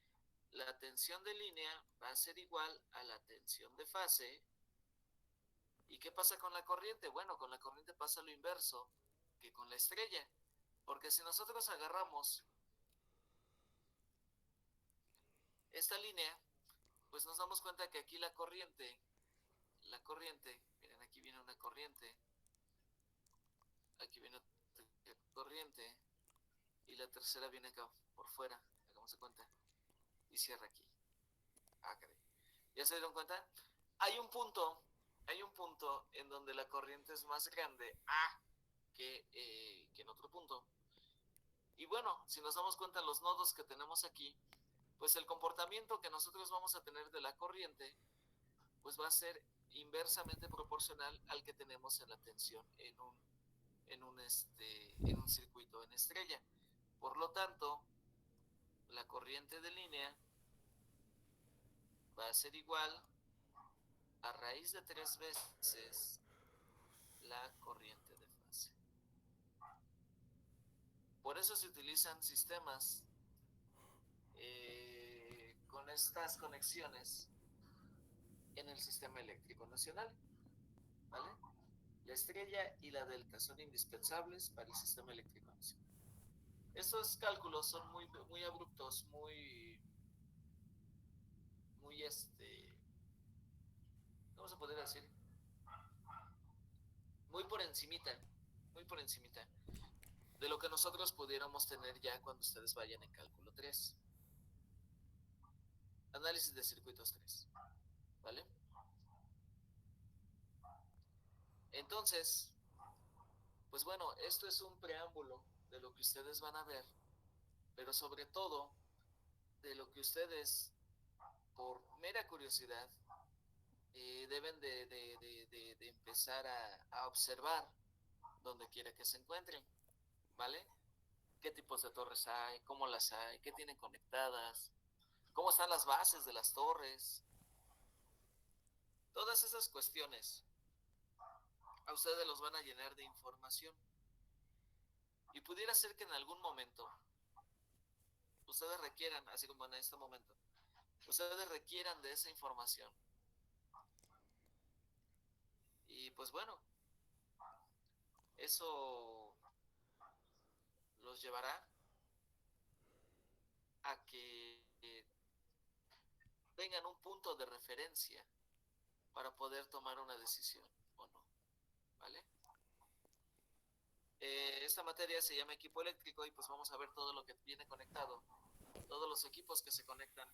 la tensión de línea va a ser igual a la tensión de fase. ¿Y qué pasa con la corriente? Bueno, con la corriente pasa lo inverso que con la estrella. Porque si nosotros agarramos esta línea, pues nos damos cuenta que aquí la corriente, miren, aquí viene una corriente, aquí viene otra corriente, y la tercera viene acá por fuera, hagamos de cuenta, y cierra aquí. Caray. ¿Ya se dieron cuenta? Hay un punto en donde la corriente es más grande que en otro punto. Y bueno, si nos damos cuenta los nodos que tenemos aquí, pues el comportamiento que nosotros vamos a tener de la corriente, pues va a ser inversamente proporcional al que tenemos en la tensión en un circuito en estrella. Por lo tanto, la corriente de línea va a ser igual a raíz de 3 veces la corriente de fase. Por eso se utilizan sistemas con estas conexiones en el sistema eléctrico nacional, ¿vale? estrella y la delta son indispensables para el sistema eléctrico nacional. Estos cálculos son muy abruptos, ¿cómo se podría decir? Muy por encimita, muy por encimita de lo que nosotros pudiéramos tener ya cuando ustedes vayan en cálculo 3. Análisis de circuitos 3, ¿vale? Entonces, pues bueno, esto es un preámbulo de lo que ustedes van a ver, pero sobre todo de lo que ustedes, por mera curiosidad, deben de empezar a observar donde quiera que se encuentren, ¿vale? ¿Qué tipos de torres hay? ¿Cómo las hay? ¿Qué tienen conectadas? ¿Cómo están las bases de las torres? Todas esas cuestiones a ustedes los van a llenar de información. Y pudiera ser que en algún momento ustedes requieran, así como en este momento, ustedes requieran de esa información. Y pues bueno, eso los llevará a que tengan un punto de referencia para poder tomar una decisión o no, ¿vale? Esta materia se llama equipo eléctrico y pues vamos a ver todo lo que viene conectado, todos los equipos que se conectan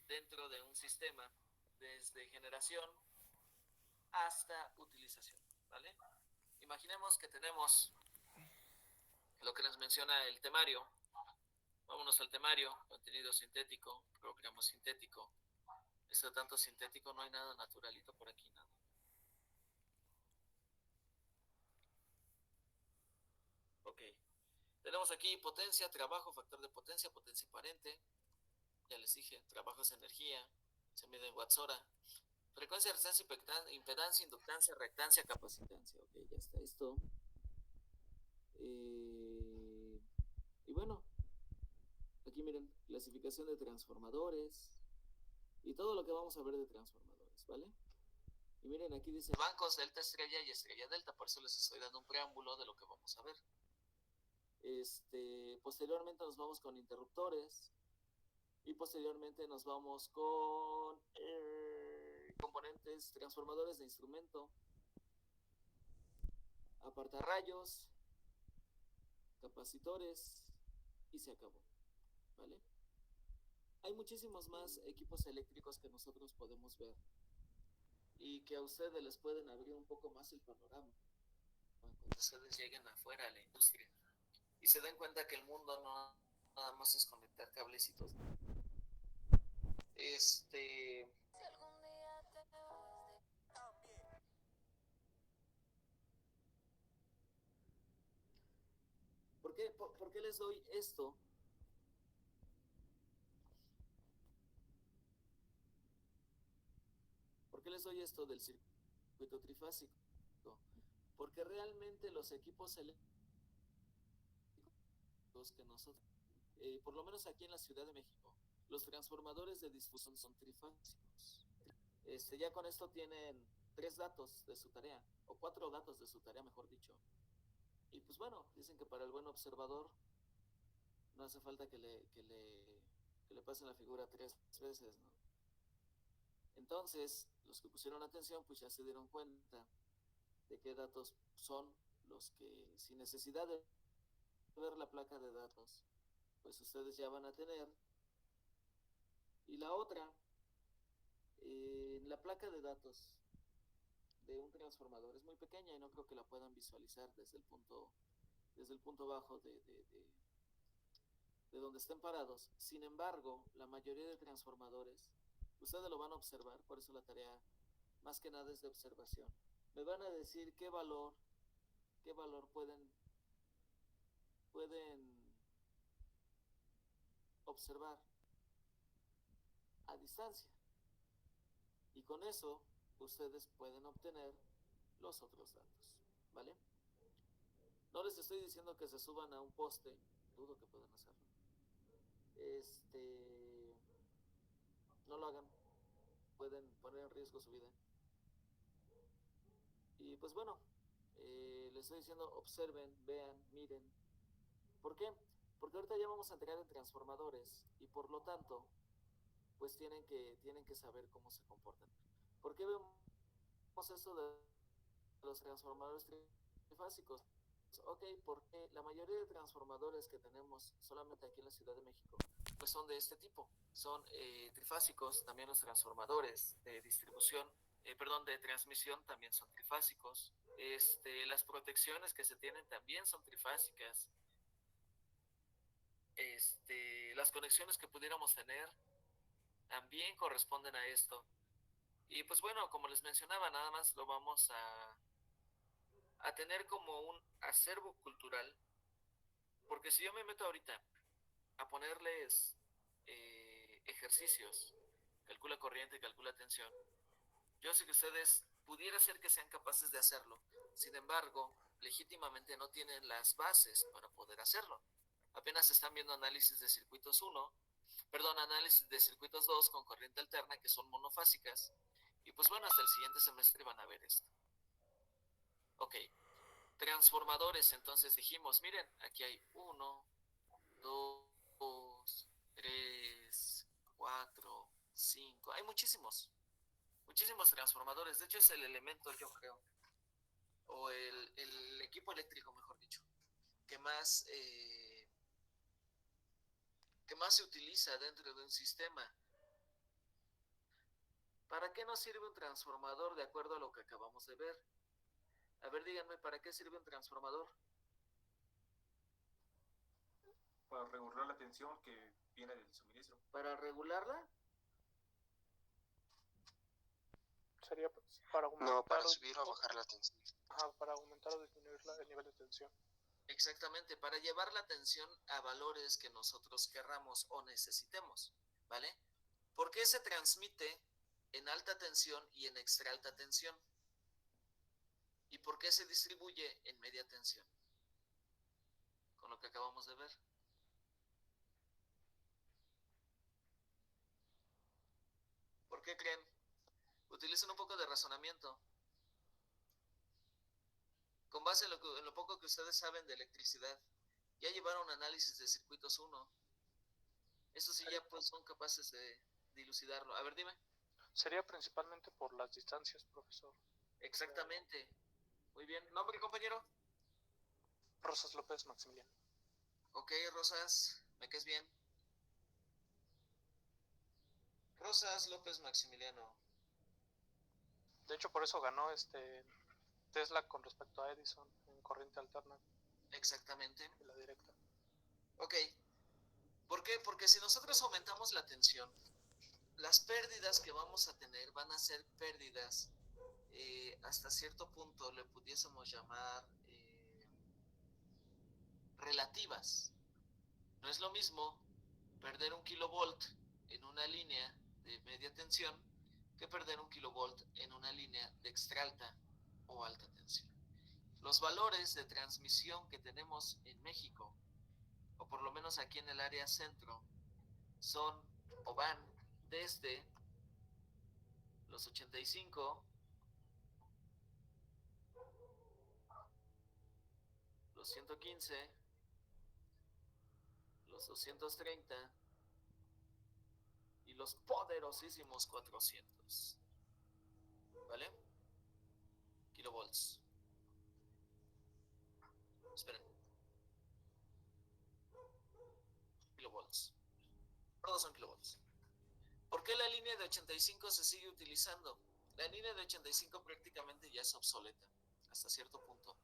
dentro de un sistema, desde generación hasta utilización, ¿vale? Imaginemos que tenemos lo que nos menciona el temario. Vámonos al temario: contenido sintético, programa sintético. Eso tanto sintético, no hay nada naturalito por aquí, nada. Ok. Tenemos aquí potencia, trabajo, factor de potencia, potencia aparente. Ya les dije, trabajo es energía, se mide en watts hora. Frecuencia, resistencia, impedancia, inductancia, reactancia, capacitancia. Ok, ya está esto. Y bueno, aquí miren, clasificación de transformadores y todo lo que vamos a ver de transformadores, ¿vale? Y miren, aquí dice bancos delta estrella y estrella delta, por eso les estoy dando un preámbulo de lo que vamos a ver. Posteriormente nos vamos con interruptores y posteriormente nos vamos con componentes, transformadores de instrumento, apartarrayos, capacitores y se acabó, ¿vale? Hay muchísimos más equipos eléctricos que nosotros podemos ver y que a ustedes les pueden abrir un poco más el panorama cuando ustedes lleguen afuera a la industria y se den cuenta que el mundo no nada más es conectar cablecitos. ¿Por qué les doy esto? ¿Por qué les doy esto del circuito trifásico? Porque realmente los equipos eléctricos que nosotros, por lo menos aquí en la Ciudad de México, los transformadores de difusión son trifásicos. Ya con esto tienen 3 datos de su tarea, o 4 datos de su tarea, mejor dicho. Y pues bueno, dicen que para el buen observador no hace falta que le pasen la figura 3 veces, ¿no? Entonces, los que pusieron atención, pues ya se dieron cuenta de qué datos son los que, sin necesidad de ver la placa de datos, pues ustedes ya van a tener. Y la otra, la placa de datos de un transformador es muy pequeña y no creo que la puedan visualizar desde el punto bajo de donde estén parados. Sin embargo, la mayoría de transformadores, ustedes lo van a observar, por eso la tarea más que nada es de observación. Me van a decir qué valor pueden observar a distancia. Y con eso ustedes pueden obtener los otros datos, ¿vale? No les estoy diciendo que se suban a un poste, dudo que puedan hacerlo. No lo hagan, pueden poner en riesgo su vida. Y pues bueno, Les estoy diciendo, observen, vean, miren. ¿Por qué? Porque ahorita ya vamos a entrar en transformadores y por lo tanto, pues tienen que saber cómo se comportan. ¿Por qué vemos eso de los transformadores trifásicos? Ok, porque la mayoría de transformadores que tenemos solamente aquí en la Ciudad de México, pues son de este tipo. Son trifásicos, también los transformadores de distribución, perdón, de transmisión también son trifásicos. Las protecciones que se tienen también son trifásicas. Las conexiones que pudiéramos tener también corresponden a esto. Y pues bueno, como les mencionaba, nada más lo vamos a tener como un acervo cultural, porque si yo me meto ahorita a ponerles ejercicios, calcula corriente, calcula tensión, yo sé que ustedes pudiera ser que sean capaces de hacerlo, sin embargo, legítimamente no tienen las bases para poder hacerlo. Apenas están viendo análisis de circuitos 1, perdón, análisis de circuitos 2 con corriente alterna que son monofásicas, y pues bueno, hasta el siguiente semestre van a ver esto. Ok, transformadores, entonces dijimos, miren, aquí hay 1, 2, 3, 4, 5, hay muchísimos transformadores, de hecho es el elemento, yo creo, o el equipo eléctrico, mejor dicho, que más, que más se utiliza dentro de un sistema. ¿Para qué nos sirve un transformador de acuerdo a lo que acabamos de ver? A ver, díganme, ¿para qué sirve un transformador? Para regular la tensión que viene del suministro. ¿Para regularla? Sería para aumentar. No, para subir o bajar la tensión. Ajá, para aumentar o disminuir el nivel de tensión. Exactamente, para llevar la tensión a valores que nosotros querramos o necesitemos, ¿vale? ¿Por qué se transmite en alta tensión y en extra alta tensión? ¿Y por qué se distribuye en media tensión? Con lo que acabamos de ver. ¿Por qué creen? Utilicen un poco de razonamiento. Con base en lo poco que ustedes saben de electricidad, ya llevaron análisis de circuitos 1. Eso sí, ya pues son capaces de dilucidarlo. A ver, dime. Sería principalmente por las distancias, profesor. Exactamente. Muy bien. ¿Nombre, compañero? Rosas López Maximiliano. Ok, Rosas, me caes bien. Rosas López Maximiliano. De hecho, por eso ganó Tesla con respecto a Edison en corriente alterna. Exactamente. La directa. Ok. ¿Por qué? Porque si nosotros aumentamos la tensión, las pérdidas que vamos a tener van a ser pérdidas, hasta cierto punto le pudiésemos llamar relativas. No es lo mismo perder 1 kilovolt en una línea de media tensión que perder 1 kilovolt en una línea de extra alta o alta tensión. Los valores de transmisión que tenemos en México, o por lo menos aquí en el área centro, son o van desde los 85, los 115, los 230 y los poderosísimos 400. ¿Vale? Kilovolts. Esperen. Kilovolts. Todos son kilovolts. ¿Por qué la línea de 85 se sigue utilizando? La línea de 85 prácticamente ya es obsoleta, hasta cierto punto.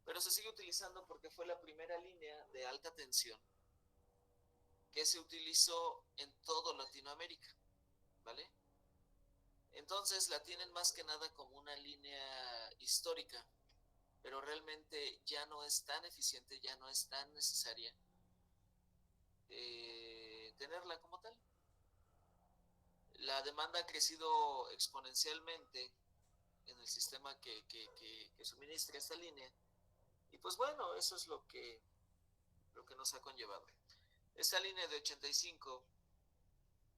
Pero se sigue utilizando porque fue la primera línea de alta tensión que se utilizó en todo Latinoamérica, ¿vale? Entonces la tienen más que nada como una línea histórica, pero realmente ya no es tan eficiente, ya no es tan necesaria tenerla como tal. La demanda ha crecido exponencialmente en el sistema que suministra esta línea, y pues bueno, eso es lo que nos ha conllevado. Esta línea de 85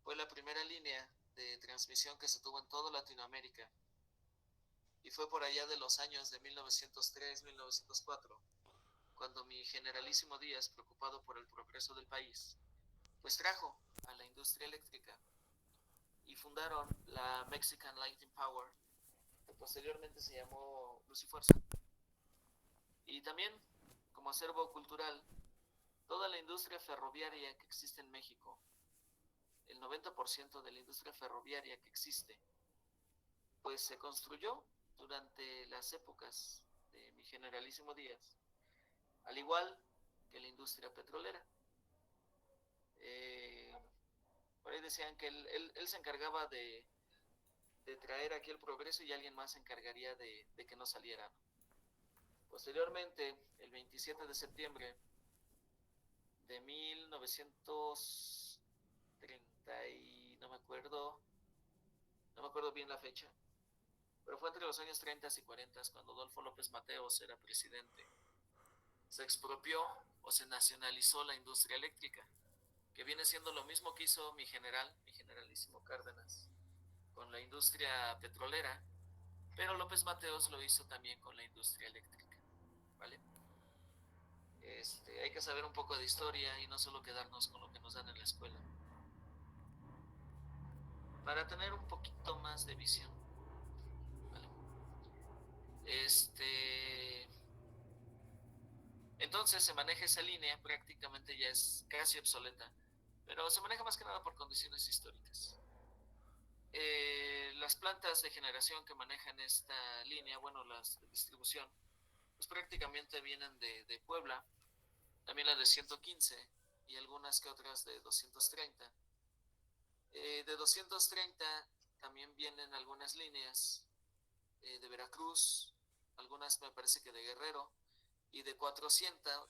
fue la primera línea de transmisión que se tuvo en toda Latinoamérica, y fue por allá de los años de 1903, 1904, cuando mi generalísimo Díaz, preocupado por el progreso del país, pues trajo a la industria eléctrica y fundaron la Mexican Lighting Power, que posteriormente se llamó Luz y Fuerza. Y también, como acervo cultural, toda la industria ferroviaria que existe en México, el 90% de la industria ferroviaria que existe, pues se construyó durante las épocas de mi generalísimo Díaz, al igual que la industria petrolera. Por ahí decían que él se encargaba de traer aquí el progreso y alguien más se encargaría de que no saliera. Posteriormente, el 27 de septiembre de 1930 y no me acuerdo bien la fecha, pero fue entre los años 30 y 40 cuando Adolfo López Mateos era presidente. Se expropió o se nacionalizó la industria eléctrica, que viene siendo lo mismo que hizo mi generalísimo Cárdenas, con la industria petrolera, pero López Mateos lo hizo también con la industria eléctrica, ¿vale? Hay que saber un poco de historia y no solo quedarnos con lo que nos dan en la escuela, para tener un poquito más de visión, ¿vale? Entonces se maneja esa línea, prácticamente ya es casi obsoleta, pero se maneja más que nada por condiciones históricas. Las plantas de generación que manejan esta línea, bueno, las de distribución, pues prácticamente vienen de Puebla, también la de 115 y algunas que otras de 230. De 230 también vienen algunas líneas de Veracruz, algunas me parece que de Guerrero, y de 400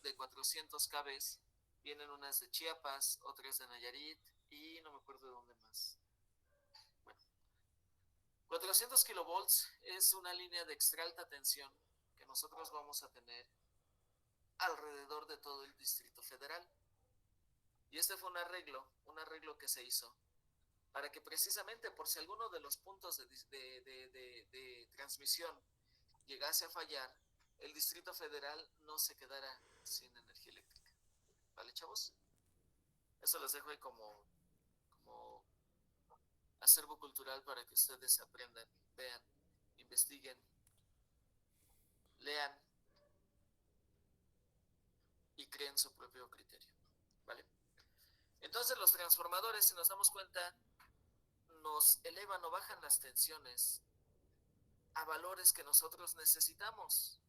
kbs vienen unas de Chiapas, otras de Nayarit y no me acuerdo de dónde más. Bueno, 400 kilovolts es una línea de extra alta tensión que nosotros vamos a tener alrededor de todo el Distrito Federal. Y este fue un arreglo que se hizo para que precisamente por si alguno de los puntos de transmisión llegase a fallar, el Distrito Federal no se quedara sin energía eléctrica. ¿Vale, chavos? Eso les dejo ahí como acervo cultural para que ustedes aprendan, vean, investiguen, lean y creen su propio criterio, ¿vale? Entonces los transformadores, si nos damos cuenta, nos elevan o bajan las tensiones a valores que nosotros necesitamos.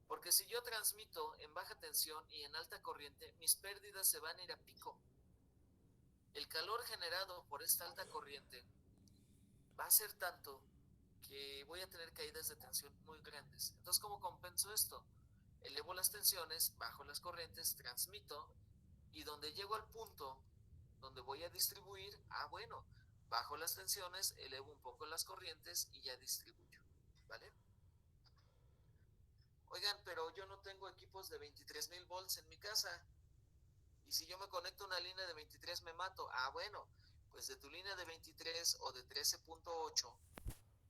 Porque si yo transmito en baja tensión y en alta corriente, mis pérdidas se van a ir a pico. El calor generado por esta alta corriente va a ser tanto que voy a tener caídas de tensión muy grandes. Entonces, ¿cómo compenso esto? Elevo las tensiones, bajo las corrientes, transmito, y donde llego al punto donde voy a distribuir, bueno, bajo las tensiones, elevo un poco las corrientes y ya distribuyo, ¿vale? Oigan, pero yo no tengo equipos de 23,000 volts en mi casa. Y si yo me conecto a una línea de 23 me mato. Bueno, pues de tu línea de 23 o de 13.8,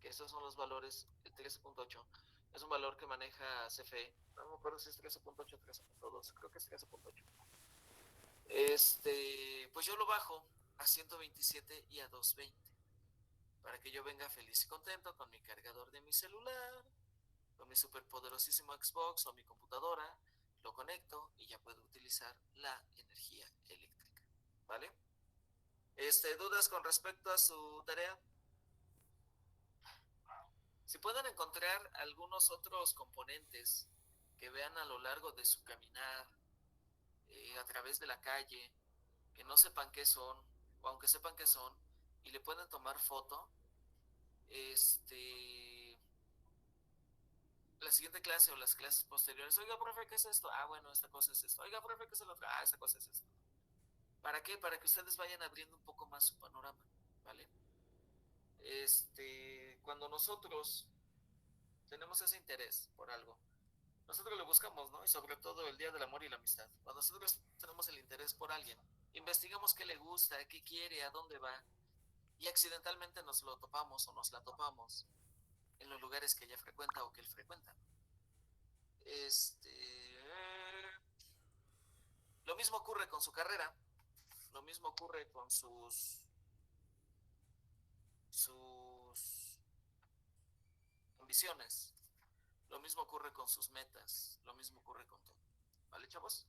que esos son los valores, el 13.8 es un valor que maneja CFE. No me acuerdo si es 13.8 o 13.2, creo que es 13.8. Pues yo lo bajo a 127 y a 220 para que yo venga feliz y contento con mi cargador de mi celular, con mi superpoderosísimo Xbox o mi computadora, lo conecto y ya puedo utilizar la energía eléctrica, ¿vale? ¿Dudas con respecto a su tarea? Si pueden encontrar algunos otros componentes que vean a lo largo de su caminar, a través de la calle, que no sepan qué son, o aunque sepan qué son, y le pueden tomar foto, la siguiente clase o las clases posteriores, oiga, profe, ¿qué es esto? Bueno, esta cosa es esto. Oiga, profe, ¿qué es el otro? Esta cosa es esto. ¿Para qué? Para que ustedes vayan abriendo un poco más su panorama, ¿vale? Cuando nosotros tenemos ese interés por algo, nosotros lo buscamos, ¿no? Y sobre todo el Día del Amor y la Amistad. Cuando nosotros tenemos el interés por alguien, investigamos qué le gusta, qué quiere, a dónde va, y accidentalmente nos lo topamos o nos la topamos. en los lugares que ella frecuenta o que él frecuenta. Lo mismo ocurre con su carrera, lo mismo ocurre con sus ambiciones, lo mismo ocurre con sus metas, lo mismo ocurre con todo. ¿Vale, chavos?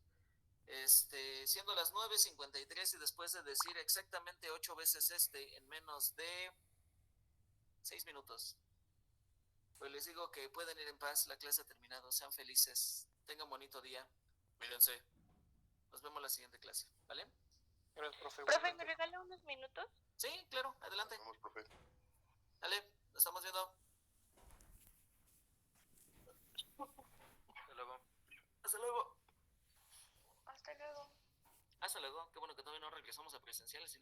Siendo las 9:53 y después de decir exactamente 8 veces en menos de 6 minutos, pues les digo que pueden ir en paz, la clase ha terminado, sean felices, tengan bonito día, cuídense, nos vemos en la siguiente clase, ¿vale? Gracias, profe. Profe, ¿me regala unos minutos? Sí, claro, adelante. Vamos, profe. Dale, nos estamos viendo. Hasta luego. Hasta luego. Hasta luego. Hasta luego. Qué bueno que todavía no regresamos a presenciales.